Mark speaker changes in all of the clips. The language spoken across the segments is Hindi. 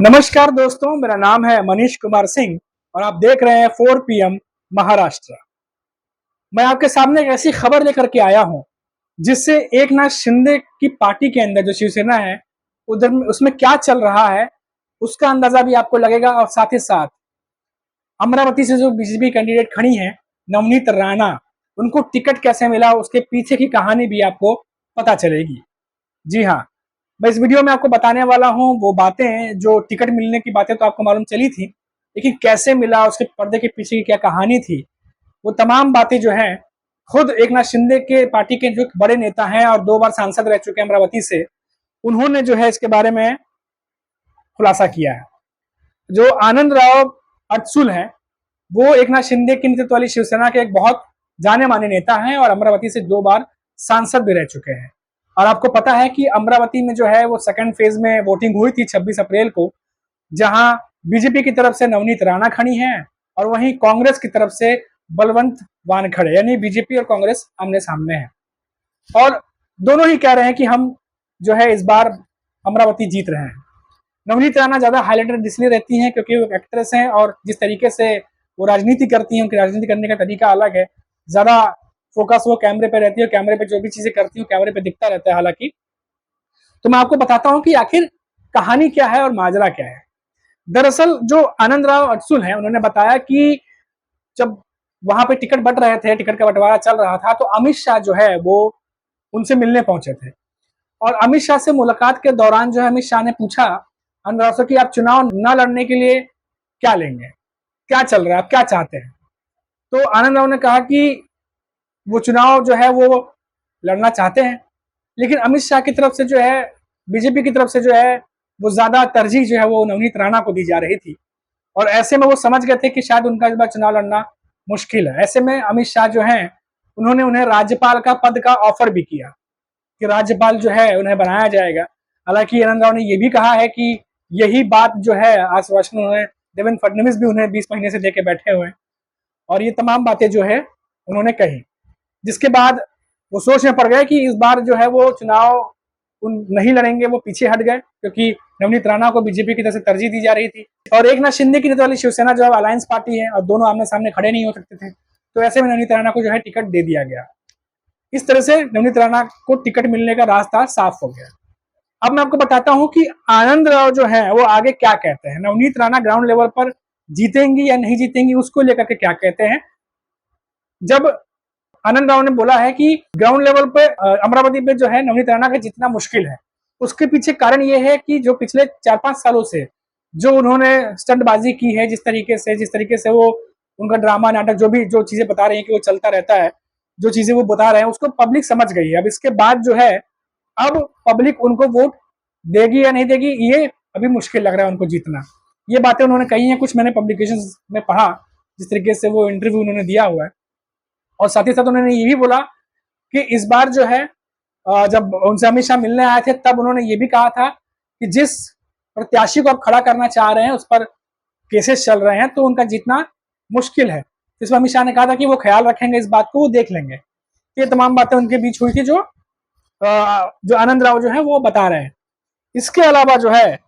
Speaker 1: नमस्कार दोस्तों, मेरा नाम है मनीष कुमार सिंह और आप देख रहे हैं 4 PM महाराष्ट्र। मैं आपके सामने एक ऐसी खबर लेकर के आया हूं जिससे एकनाथ शिंदे की पार्टी के अंदर जो शिवसेना है उधर में उसमें क्या चल रहा है उसका अंदाजा भी आपको लगेगा। और साथ ही साथ अमरावती से जो बीजेपी कैंडिडेट खड़ी हैं नवनीत राणा, उनको टिकट कैसे मिला उसके पीछे की कहानी भी आपको पता चलेगी। जी हाँ, मैं इस वीडियो में आपको बताने वाला हूँ वो बातें जो टिकट मिलने की बातें तो आपको मालूम चली थी, लेकिन कैसे मिला, उसके पर्दे के पीछे की क्या कहानी थी, वो तमाम बातें जो हैं खुद एकनाथ शिंदे के पार्टी के जो बड़े नेता हैं और 2 बार सांसद रह चुके हैं अमरावती से, उन्होंने जो है इसके बारे में खुलासा किया है। जो आनंद राव अडसुल हैं, वो एकनाथ शिंदे के नेतृत्व वाली शिवसेना के एक बहुत जाने माने नेता हैं और अमरावती से 2 बार सांसद भी रह चुके हैं। और आपको पता है कि अमरावती में जो है वो सेकंड फेज में वोटिंग हुई थी 26 अप्रैल को, जहां बीजेपी की तरफ से नवनीत राणा खड़ी हैं और वहीं कांग्रेस की तरफ से बलवंत वानखड़े, यानी बीजेपी और कांग्रेस आमने सामने हैं। और दोनों ही कह रहे हैं कि हम जो है इस बार अमरावती जीत रहे हैं। नवनीत राणा ज्यादा हाईलाइटेड इसलिए रहती हैं क्योंकि वो एक्ट्रेस हैं और जिस तरीके से वो राजनीति करती हैं, उनकी राजनीति करने का तरीका अलग है। ज्यादा फोकस वो कैमरे पे रहती है, कैमरे पे जो भी चीजें करती है कैमरे पे दिखता रहता है। हालांकि तो मैं आपको बताता हूं कि आखिर कहानी क्या है और माजरा क्या है। दरअसल जो आनंद राव अडसुल हैं, उन्होंने बताया कि जब वहां पे टिकट बंट रहे थे, टिकट का बंटवारा चल रहा था, तो अमित शाह जो है वो उनसे मिलने पहुंचे थे। और अमित शाह से मुलाकात के दौरान जो है अमित शाह ने पूछा आनंद राव से कि आप चुनाव न लड़ने के लिए क्या लेंगे, क्या चल रहा है, आप क्या चाहते हैं। तो आनंद राव ने कहा कि वो चुनाव जो है वो लड़ना चाहते हैं, लेकिन अमित शाह की तरफ से जो है, बीजेपी की तरफ से जो है वो ज्यादा तरजीह जो है वो नवनीत राणा को दी जा रही थी। और ऐसे में वो समझ गए थे कि शायद उनका इस बार चुनाव लड़ना मुश्किल है। ऐसे में अमित शाह जो है उन्होंने उन्हें राज्यपाल का पद का ऑफर भी किया कि राज्यपाल जो है उन्हें बनाया जाएगा। हालांकि आनंद राव ने यह भी कहा है कि यही बात जो है आश्वासन उन्होंने देवेंद्र फडणवीस भी उन्हें 20 महीने से लेके बैठे हुए हैं। और ये तमाम बातें जो है उन्होंने कही, जिसके बाद वो सोच में पड़ गए कि इस बार जो है वो चुनाव नहीं लड़ेंगे, वो पीछे हट गए क्योंकि नवनीत राणा को बीजेपी की तरफ से तरजीह दी जा रही थी। और एकनाथ शिंदे की नेतृत्व वाली शिवसेना जो है अलायंस पार्टी है और दोनों आमने सामने खड़े नहीं हो सकते थे, तो ऐसे में नवनीत राणा को जो है टिकट दे दिया गया। इस तरह से नवनीत राणा को टिकट मिलने का रास्ता साफ हो गया। अब मैं आपको बताता हूं कि आनंद राव जो है वो आगे क्या कहते हैं, नवनीत राणा ग्राउंड लेवल पर जीतेंगी या नहीं जीतेंगी उसको लेकर के क्या कहते हैं। जब आनंद राव ने बोला है कि ग्राउंड लेवल पे अमरावती पे जो है नवनीत राणा का जितना मुश्किल है, उसके पीछे कारण ये है कि जो पिछले 4-5 सालों से जो उन्होंने स्टंटबाजी की है, जिस तरीके से वो उनका ड्रामा नाटक जो चीजें बता रहे हैं कि वो चलता रहता है, जो चीजें वो बता रहे हैं उसको पब्लिक समझ गई है। अब इसके बाद जो है अब पब्लिक उनको वोट देगी या नहीं देगी, ये अभी मुश्किल लग रहा है उनको जीतना। ये बातें उन्होंने कही हैं, कुछ मैंने पब्लिकेशन में पढ़ा जिस तरीके से वो इंटरव्यू उन्होंने दिया हुआ है। और साथ ही साथ उन्होंने ये भी बोला कि इस बार जो है जब उनसे अमित शाह मिलने आए थे तब उन्होंने ये भी कहा था कि जिस प्रत्याशी को आप खड़ा करना चाह रहे हैं उस पर केसेस चल रहे हैं तो उनका जीतना मुश्किल है। इसमें अमित शाह ने कहा था कि वो ख्याल रखेंगे इस बात को, वो देख लेंगे। ये तमाम बातें उनके बीच हुई थी जो आनंद राव जो है वो बता रहे हैं। इसके अलावा जो है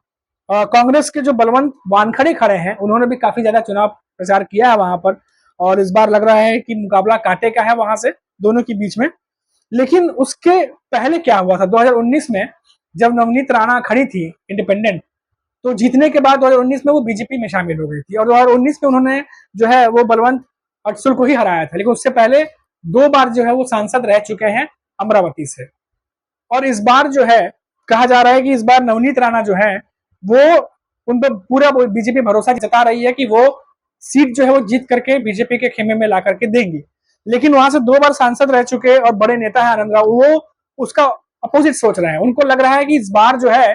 Speaker 1: कांग्रेस के जो बलवंत वानखड़े खड़े हैं, उन्होंने भी काफी ज्यादा चुनाव प्रचार किया है वहां पर और इस बार लग रहा है कि मुकाबला कांटे का है वहां से दोनों के बीच में। लेकिन उसके पहले क्या हुआ था 2019 में, जब नवनीत राणा खड़ी थी इंडिपेंडेंट, तो जीतने के बाद 2019 में वो बीजेपी में शामिल हो गई थी और 2019 में उन्होंने जो है वो बलवंत अडसुल को ही हराया था। लेकिन उससे पहले 2 बार जो है वो सांसद रह चुके हैं अमरावती से। और इस बार जो है कहा जा रहा है कि इस बार नवनीत राणा जो है वो उन पर पूरा बीजेपी भरोसा जता रही है कि वो सीट जो है वो जीत करके बीजेपी के खेमे में ला करके देंगी। लेकिन वहां से 2 बार सांसद रह चुके और बड़े नेता है आनंद राव, वो उसका अपोजिट सोच रहे हैं। उनको लग रहा है कि इस बार जो है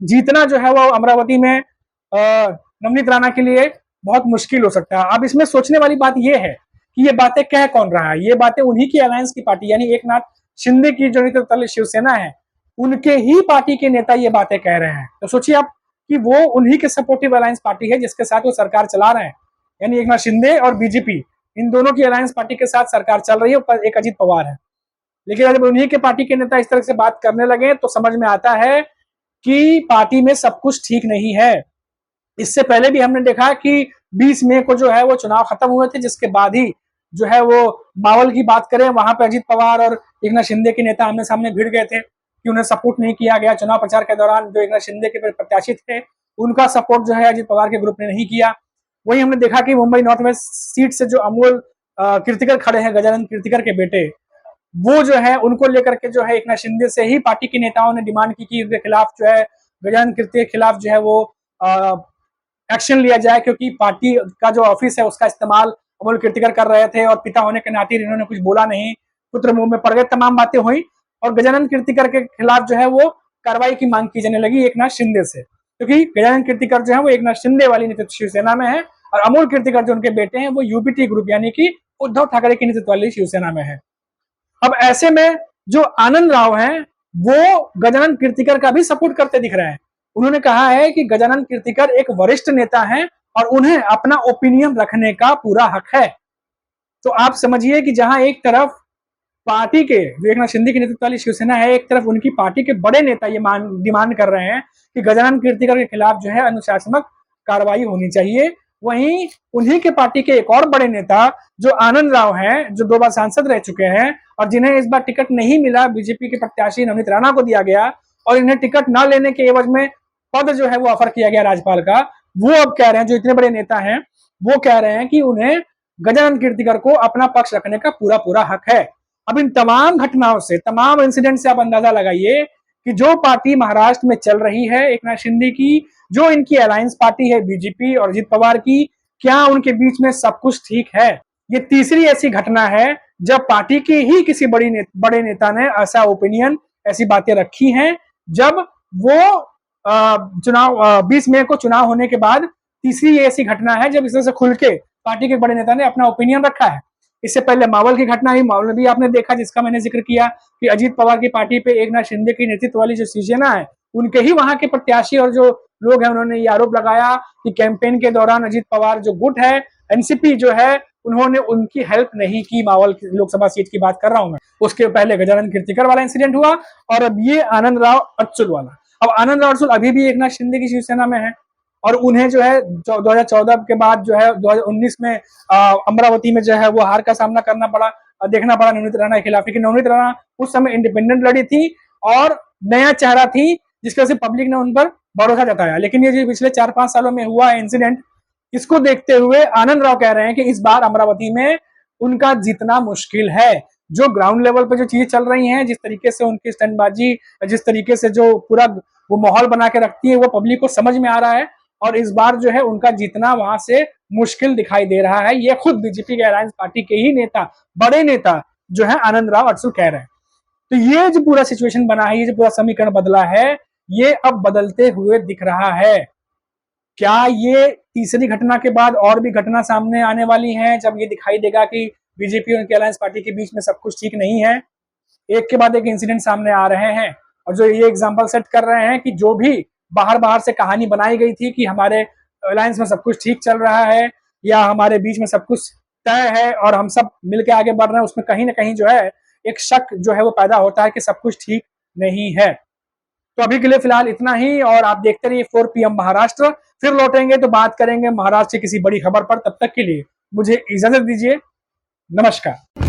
Speaker 1: जीतना जो है वो अमरावती में नवनीत राणा के लिए बहुत मुश्किल हो सकता है। अब इसमें सोचने वाली बात यह है कि ये बातें कह कौन रहा है, ये बातें उन्हीं की अलायंस की पार्टी यानी एकनाथ शिंदे की जो नेतृत्व शिवसेना है उनके ही पार्टी के नेता ये बातें कह रहे हैं। तो सोचिए आप कि वो उन्हीं के सपोर्टिव अलायंस पार्टी है जिसके साथ वो सरकार चला रहे हैं, यानी एकनाथ शिंदे और बीजेपी, इन दोनों की अलायंस पार्टी के साथ सरकार चल रही है, ऊपर एक अजीत पवार है। लेकिन जब उन्हीं के पार्टी के नेता इस तरह से बात करने लगे तो समझ में आता है कि पार्टी में सब कुछ ठीक नहीं है। इससे पहले भी हमने देखा कि 20 मई को जो है वो चुनाव खत्म हुए थे, जिसके बाद ही जो है वो मावल की बात करें, वहां पे अजीत पवार और एकनाथ शिंदे के नेता आमने सामने भिड़ गए थे कि उन्हें सपोर्ट नहीं किया गया। चुनाव प्रचार के दौरान जो एकनाथ शिंदे के प्रत्याशी थे उनका सपोर्ट जो है अजीत पवार के ग्रुप ने नहीं किया। वही हमने देखा कि मुंबई नॉर्थ वेस्ट सीट से जो अमोल कीर्तिकर खड़े हैं, गजानंद कीर्तिकर के बेटे, वो जो है उनको लेकर के जो है एकनाथ शिंदे से ही पार्टी के नेताओं ने डिमांड की कि उनके खिलाफ जो है, गजानंद कीर्तिकर के खिलाफ जो है वो एक्शन लिया जाए, क्योंकि पार्टी का जो ऑफिस है उसका इस्तेमाल अमोल कीर्तिकर कर रहे थे और पिता होने के नाते इन्होंने कुछ बोला नहीं, पुत्र मुंह में पड़ गए, तमाम बातें हुई और गजानंद कीर्तिकर के खिलाफ जो है वो कार्रवाई की मांग की जाने लगी एकनाथ शिंदे से, क्योंकि गजानंद कीर्तिकर जो है वो एकनाथ शिंदे वाली नेतृत्व शिवसेना में है और अमोल कीर्तिकर जो उनके बेटे हैं वो यूबीटी ग्रुप यानी कि उद्धव ठाकरे की नेतृत्व वाली शिवसेना में है। अब ऐसे में जो आनंद राव हैं वो गजानंद कीर्तिकर का भी सपोर्ट करते दिख रहे हैं। उन्होंने कहा है कि गजानंद कीर्तिकर एक वरिष्ठ नेता हैं और उन्हें अपना ओपिनियन रखने का पूरा हक है। तो आप समझिए कि जहां एक तरफ पार्टी के जो एकनाथ शिंदे की नेतृत्व वाली शिवसेना है, एक तरफ उनकी पार्टी के बड़े नेता ये डिमांड कर रहे हैं कि गजानंद कीर्तिकर के खिलाफ जो है अनुशासनात्मक कार्रवाई होनी चाहिए, वहीं उन्हीं के पार्टी के एक और बड़े नेता जो आनंद राव हैं, जो 2 बार सांसद रह चुके हैं और जिन्हें इस बार टिकट नहीं मिला, बीजेपी के प्रत्याशी नवनीत राणा को दिया गया और इन्हें टिकट न लेने के एवज में पद जो है वो ऑफर किया गया राज्यपाल का, वो अब कह रहे हैं, जो इतने बड़े नेता हैं वो कह रहे हैं कि उन्हें गजानंद कीर्तिकर को अपना पक्ष रखने का पूरा पूरा हक है। अब इन तमाम घटनाओं से, तमाम इंसिडेंट से आप अंदाजा लगाइए कि जो पार्टी महाराष्ट्र में चल रही है एकनाथ शिंदे की, जो इनकी अलायंस पार्टी है बीजेपी और अजीत पवार की, क्या उनके बीच में सब कुछ ठीक है? ये तीसरी ऐसी घटना है जब पार्टी के ही किसी बड़े नेता ने ऐसा ओपिनियन, ऐसी बातें रखी हैं, जब वो चुनाव 20 मई को चुनाव होने के बाद तीसरी ऐसी घटना है जब इस तरह से खुल के पार्टी के बड़े नेता ने अपना ओपिनियन रखा है। इससे पहले मावल की घटना ही, मावल में भी आपने देखा, जिसका मैंने जिक्र किया कि अजीत पवार की पार्टी पे एकनाथ शिंदे की नेतृत्व वाली जो शिवसेना है उनके ही वहां के प्रत्याशी और जो लोग हैं उन्होंने ये आरोप लगाया कि कैंपेन के दौरान अजीत पवार जो गुट है, एनसीपी जो है, उन्होंने उनकी हेल्प नहीं की। मावल लोकसभा सीट की बात कर रहा हूं मैं। उसके पहले गजानंद कीर्तिकर वाला इंसिडेंट हुआ और अब ये आनंद राव अडसुल वाला। अब आनंद राव अडसुल अभी भी एकनाथ शिंदे की शिवसेना में है और उन्हें जो है 2014 के बाद जो है 2019 में अमरावती में जो है वो हार का सामना करना पड़ा, देखना पड़ा नवनीत राणा के खिलाफ, लेकिन नवनीत राणा उस समय इंडिपेंडेंट लड़ी थी और नया चेहरा थी, जिसकी वजह से पब्लिक ने उन पर भरोसा जताया। लेकिन ये जो पिछले 4-5 सालों में हुआ है इंसिडेंट, इसको देखते हुए आनंद राव कह रहे हैं कि इस बार अमरावती में उनका जीतना मुश्किल है। जो ग्राउंड लेवल पे जो चीजें चल रही हैं, जिस तरीके से उनकी स्टंटबाजी, जिस तरीके से जो पूरा वो माहौल बना के रखती है, वो पब्लिक को समझ में आ रहा है और इस बार जो है उनका जीतना वहां से मुश्किल दिखाई दे रहा है। ये खुद बीजेपी के अलायंस पार्टी के ही नेता, बड़े नेता जो है आनंद राव अडसुल कह रहे हैं। तो ये जो पूरा सिचुएशन बना है, ये जो पूरा समीकरण बदला है, ये अब बदलते हुए दिख रहा है। क्या ये तीसरी घटना के बाद और भी घटना सामने आने वाली है जब ये दिखाई देगा कि बीजेपी और उनके अलायंस पार्टी के बीच में सब कुछ ठीक नहीं है? एक के बाद एक इंसिडेंट सामने आ रहे हैं और जो ये एग्जांपल सेट कर रहे हैं कि जो भी बाहर से कहानी बनाई गई थी कि हमारे अलायंस में सब कुछ ठीक चल रहा है या हमारे बीच में सब कुछ तय है और हम सब मिलकर आगे बढ़ रहे हैं, उसमें कहीं ना कहीं जो है एक शक जो है वो पैदा होता है कि सब कुछ ठीक नहीं है। तो अभी के लिए फिलहाल इतना ही और आप देखते रहिए 4 PM महाराष्ट्र। फिर लौटेंगे तो बात करेंगे महाराष्ट्र की किसी बड़ी खबर पर। तब तक के लिए मुझे इजाजत दीजिए। नमस्कार।